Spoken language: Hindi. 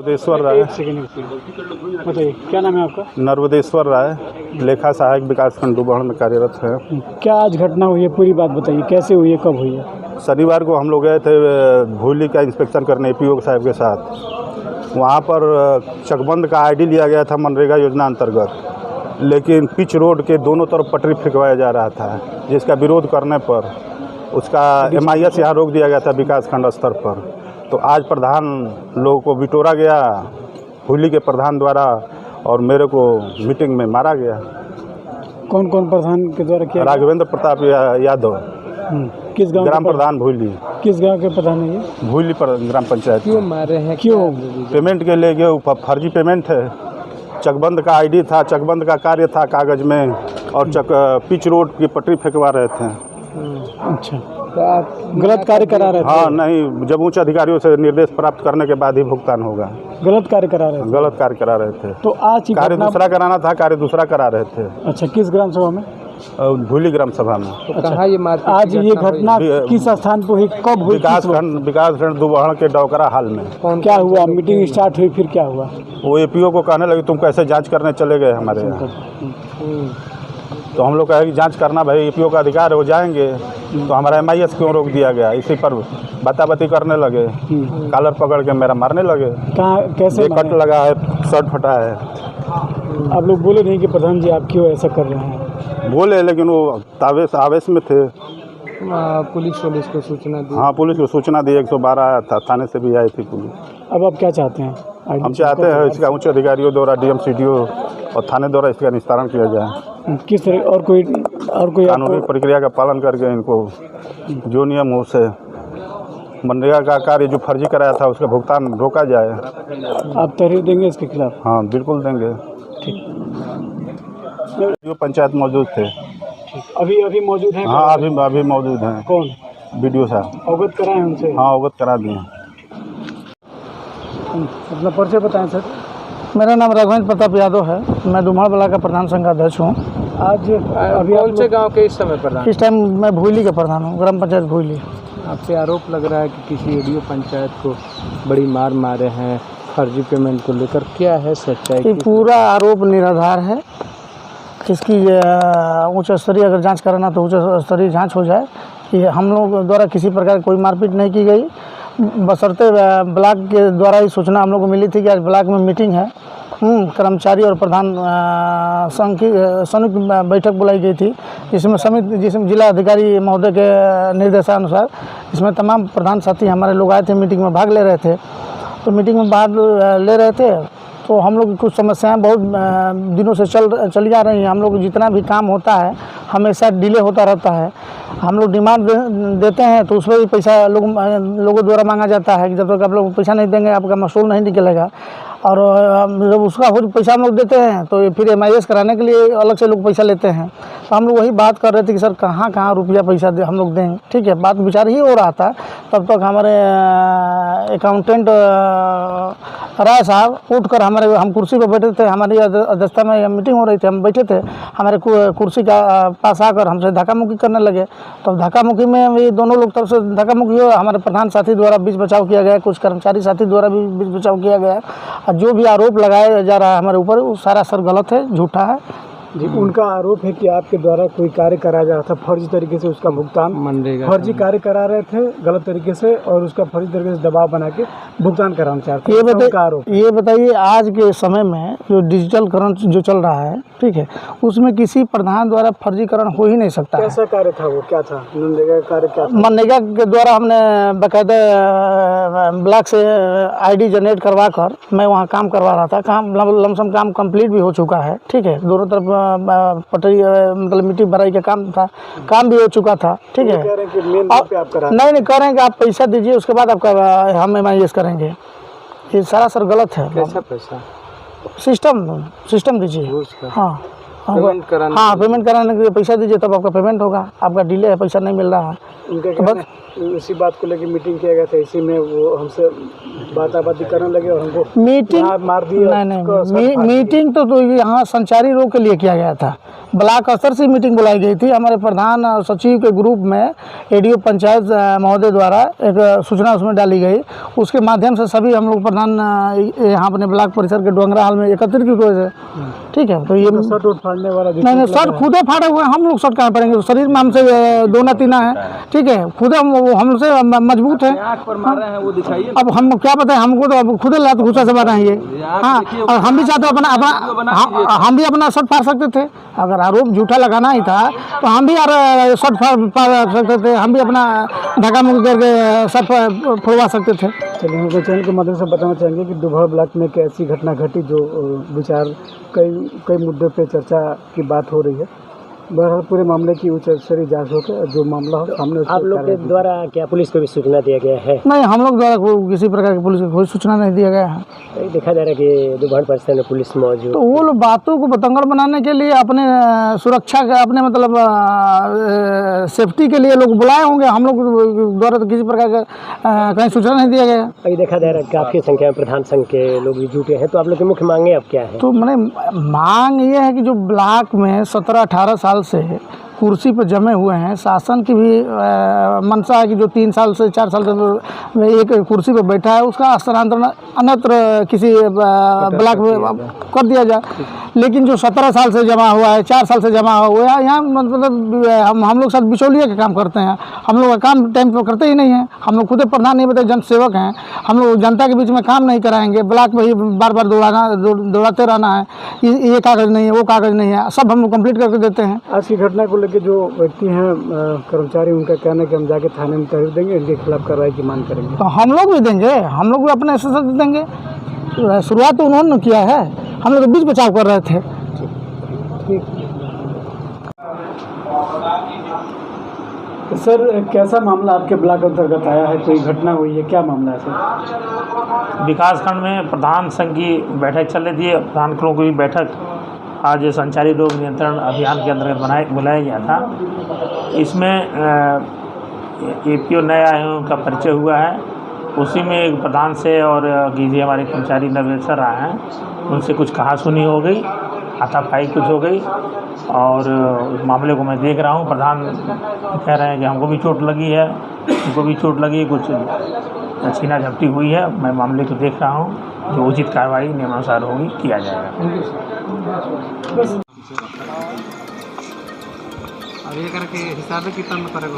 नर्वदेश्वर राय। बताइए, क्या नाम है आपका? नर्वदेश्वर राय, लेखा सहायक विकास खंड डुबहड़ में कार्यरत है। क्या आज घटना हुई है, पूरी बात बताइए, कैसे हुई है, कब हुई है? शनिवार को हम लोग गए थे भूली का इंस्पेक्शन करने ईपीओ साहब के साथ। वहाँ पर चकबंद का आईडी लिया गया था मनरेगा योजना अंतर्गत, लेकिन पिच रोड के दोनों तरफ पटरी फेंकवाया जा रहा था, जिसका विरोध करने पर उसका MIS यहाँ रोक दिया गया था विकास खंड स्तर पर। तो आज प्रधान लोगों को बिटोरा गया भूली के प्रधान द्वारा और मेरे को मीटिंग में मारा गया। कौन कौन प्रधान के द्वारा किया? राघवेंद्र प्रताप यादव। किस गांव? ग्राम प्रधान भूली। किस गांव के प्रधान है ये? भूली पर ग्राम पंचायत। क्यों मारे हैं? क्यों? पेमेंट के लिए गए, फर्जी पेमेंट है। चकबंद का आईडी था, चकबंद का कार्य था कागज में, और पिच रोड की पटरी फेंकवा रहे थे। अच्छा, तो आप गलत कार्य करा रहे थे? हाँ, नहीं, जब उच्च अधिकारियों से निर्देश प्राप्त करने के बाद ही भुगतान होगा। गलत कार्य करा रहे थे? गलत कार्य करा रहे थे। तो आज कार्य दूसरा कराना था, कार्य दूसरा करा रहे थे। अच्छा, किस ग्राम सभा में? भूली ग्राम सभा में। तो कहाँ ये आज ये घटना किस स्थान पर हुई, कब हुई? विकास खंड डुबहड़ के डौकरा हाल में। क्या हुआ? मीटिंग स्टार्ट हुई, फिर क्या हुआ? वो APO को कहने लगे तुम कैसे जांच करने चले गए हमारे यहाँ। तो हम लोग कहे कि जांच करना भाई APO का अधिकार है, वो जाएंगे। तो हमारा MIS क्यों रोक दिया गया, इसी पर बाताबाती करने लगे। कॉलर पकड़ के मेरा मारने लगे। कहाँ, कैसे? कट लगा है, शर्ट फटा है। आप लोग बोले नहीं कि प्रधान जी आप क्यों ऐसा कर रहे हैं? बोले, लेकिन वो आवेश में थे। पुलिस को सूचना दी? हाँ, पुलिस को सूचना दी, 112 आया था, थाने से भी आई थी पुलिस। अब आप क्या चाहते हैं? हम चाहते हैं इसका उच्च अधिकारियों द्वारा DM CDO और थाने द्वारा इसका निस्तारण किया जाए। किस तरह? और कोई कानूनी प्रक्रिया का पालन करके इनको जो नियम हो उसे मनरेगा का कार्य जो फर्जी कराया था उसका भुगतान रोका जाए। आप तहरीर देंगे इसके खिलाफ? हाँ, बिल्कुल देंगे। जो पंचायत मौजूद थे। अभी मौजूद हैं? हाँ, अभी मौजूद हैं। कौन? BDO साहब। अवगत कराएं उनसे? हाँ, अवगत करा दिए। अपना परिचय बताएं सर। मेरा नाम राघवेंद्र प्रताप यादव है, मैं डुबहड़ ब्लॉक का प्रधान संघ अध्यक्ष हूँ। आज अभी कौन से गांव के इस समय प्रधान? इस टाइम मैं भूली का प्रधान हूँ, ग्राम पंचायत भूली। आपसे आरोप लग रहा है कि किसी ADO पंचायत को बड़ी मारे हैं फर्जी पेमेंट को लेकर, क्या है सच्चाई? ये पूरा आरोप निराधार है। इसकी उच्च स्तरीय अगर जांच कराना तो उच्च स्तरीय जांच हो जाए कि हम लोग द्वारा किसी प्रकार कोई मारपीट नहीं की गई। बशर्ते ब्लॉक के द्वारा ही सूचना हम लोग को मिली थी कि आज ब्लॉक में मीटिंग है, कर्मचारी और प्रधान संघ की संयुक्त बैठक बुलाई गई थी, जिसमें जिला अधिकारी महोदय के निर्देशानुसार इसमें तमाम प्रधान साथी हमारे लोग आए थे, मीटिंग में भाग ले रहे थे। तो मीटिंग में भाग ले रहे थे तो हम लोग की कुछ समस्याएं बहुत दिनों से चली आ रही हैं। हम लोग जितना भी काम होता है हमेशा डिले होता रहता है। हम लोग डिमांड देते हैं तो उसमें भी पैसा लोगों द्वारा मांगा जाता है कि जब तक आप लोग पैसा नहीं देंगे आपका मसूल नहीं निकलेगा। और जब उसका पैसा हम लोग देते हैं तो फिर MIS कराने के लिए अलग से लोग पैसा लेते हैं। तो हम लोग वही बात कर रहे थे कि सर कहाँ रुपया पैसा हम लोग दें। ठीक है, बात विचार ही हो रहा था, तब तक हमारे अकाउंटेंट राय साहब उठकर हम कुर्सी पर बैठे थे, हमारी अध्यक्षता में मीटिंग हो रही थी, हम बैठे थे, हमारे कुर्सी का पास आकर हमसे धक्का मुक्की करने लगे। तब धक्का मुक्की में भी दोनों लोग तरफ से धक्का मुक्की हुआ। हमारे प्रधान साथी द्वारा बीच बचाव किया गया, कुछ कर्मचारी साथी द्वारा भी बीच बचाव किया गया। जो भी आरोप लगाया जा रहा है हमारे ऊपर वो सारा सर गलत है, झूठा है जी। उनका आरोप है कि आपके द्वारा कोई कार्य कराया जा रहा था फर्जी तरीके से, उसका भुगतान मनरेगा फर्जी कार्य करा रहे थे गलत तरीके से, और उसका फर्जी तरीके से दबाव बना के भुगतान कराना चाहते हैं। ये बताइए आज के समय में जो डिजिटलकरण जो चल रहा है, ठीक है, उसमें किसी प्रधान द्वारा फर्जीकरण हो ही नहीं सकता। कैसा कार्य था वो? क्या था मनरेगा का कार्य? क्या था? मनरेगा के द्वारा हमने बाकायदा ब्लॉक से ID जनरेट करवा कर मैं वहाँ काम करवा रहा था। काम लमसम काम कंप्लीट भी हो चुका है। ठीक है, दोनों तरफ पटरी मतलब मिट्टी भराई का काम था, काम भी हो चुका था। ठीक है, नहीं कह रहे हैं कि आप पैसा दीजिए उसके बाद आपका हम MIS करेंगे। ये सारा सर गलत है। कैसा पैसा? सिस्टम दीजिए। हाँ, पेमेंट कराने हाँ, पेमेंट कराने के लिए पैसा दीजिए तब आपका पेमेंट होगा, आपका डिले है, पैसा नहीं मिल रहा है। उनके तो बस इसी बात को लेकर मीटिंग किया गया था, इसी में वो हमसे बाताबाती करने लगे और हमको मीटिंग यहाँ मार दिए। नहीं, मीटिंग तो यहाँ संचारी रोग के लिए किया गया था। ब्लॉक स्तर से मीटिंग बुलाई गई थी। हमारे प्रधान सचिव के ग्रुप में एडीओ पंचायत महोदय द्वारा एक सूचना उसमें डाली गई, उसके माध्यम से सभी हम लोग प्रधान यहाँ अपने ब्लॉक परिसर के डोंगरा हाल में एकत्रित हुए थे। ठीक है, तो ये शर्ट उठ फाड़ने वाला नहीं, शर्ट खुदे फाड़े हुए हैं, हम लोग शर्ट कहाँ पड़ेंगे, शरीर में हमसे दोना तीना है। ठीक है, खुदे हमसे मजबूत है। अब हम क्या बताएं, हमको तो अब खुदे लात घुसा से बना है। हाँ, और हम भी चाहते हम भी अपना शर्ट फाड़ सकते थे। अगर आरोप झूठा लगाना ही था तो हम भी यार शर्ट फाड़ सकते थे, हम भी अपना धक्का मुक्की करके शर्ट फोड़वा सकते थे। चलिए, हमको चैनल के माध्यम से बताना चाहेंगे कि दुबह ब्लॉक में एक ऐसी घटना घटी जो विचार कई मुद्दों पे चर्चा की बात हो रही है। बहरहाल पूरे मामले की उच्च स्तरीय जांच होकर जो मामला हो सामने आप लोग के द्वारा क्या पुलिस को भी सूचना दिया गया है? नहीं, हम लोग द्वारा किसी प्रकार की पुलिस को कोई सूचना नहीं दिया गया है। देखा जा रहा है कि दुबह परिसर में पुलिस मौजूद, तो वो लोग बातों को बतंगड़ बनाने के लिए अपने सुरक्षा के अपने मतलब सेफ्टी के लिए लोग बुलाए होंगे। हम लोग द्वारा तो किसी प्रकार का कहीं सूचना नहीं दिया गया। अभी देखा जा रहा है काफ़ी संख्या में प्रधान संघ के लोग भी जुटे हैं, तो आप लोग की मुख्य मांगे अब क्या है? तो मैंने मांग ये है कि जो ब्लॉक में 17-18 साल से कुर्सी पर जमे हुए हैं, शासन की भी मंशा है कि जो 3 साल से 4 साल से एक कुर्सी पर बैठा है उसका स्थानांतरण अन्यत्र किसी ब्लॉक में कर दिया जाए। लेकिन जो 17 साल से जमा हुआ है, 4 साल से जमा हुआ है, यहाँ मतलब हम लोग साथ बिचौलिया का काम करते हैं। हम लोग का काम टाइम पर करते ही नहीं है। हम लोग खुद प्रधान नहीं बताए, जन सेवक हैं। हम लोग जनता के बीच में काम नहीं कराएंगे, ब्लॉक में ही बार बार दौड़ाते रहना है। ये कागज़ नहीं है, वो कागज़ नहीं है, सब हम लोग कंप्लीट करके देते हैं। आज की घटना को लेकर जो व्यक्ति हैं कर्मचारी, उनका कहना है कि हम जाके थाने में तहरीर देंगे, इनके खिलाफ कार्रवाई की मांग करेंगे। तो हम लोग भी देंगे, हम लोग भी अपने हिस्से से देंगे। शुरुआत तो उन्होंने किया है, हम लोग तो बीच बचाव कर रहे थे। सर, कैसा मामला आपके ब्लॉक अंतर्गत आया है? कोई घटना हुई है, क्या मामला है सर? विकासखंड में प्रधान संघ की बैठक चल रही थी। प्रधान लोगों की बैठक आज संचारी रोग नियंत्रण अभियान के अंतर्गत बुलाया गया था। इसमें एपीओ नए आए हैं, उनका परिचय हुआ है। उसी में एक प्रधान से और कीजिए हमारे कर्मचारी नवेसर आए हैं, उनसे कुछ कहासुनी हो गई, हाथापाई कुछ हो गई और इस मामले को मैं देख रहा हूँ। प्रधान कह रहे हैं कि हमको भी चोट लगी है, उनको भी चोट लगी, कुछ छीना झपटी हुई है। मैं मामले को देख रहा हूँ, जो उचित कार्रवाई नियमानुसार होगी किया जाएगा। अब ये करके हिसाब कितना में करेगा?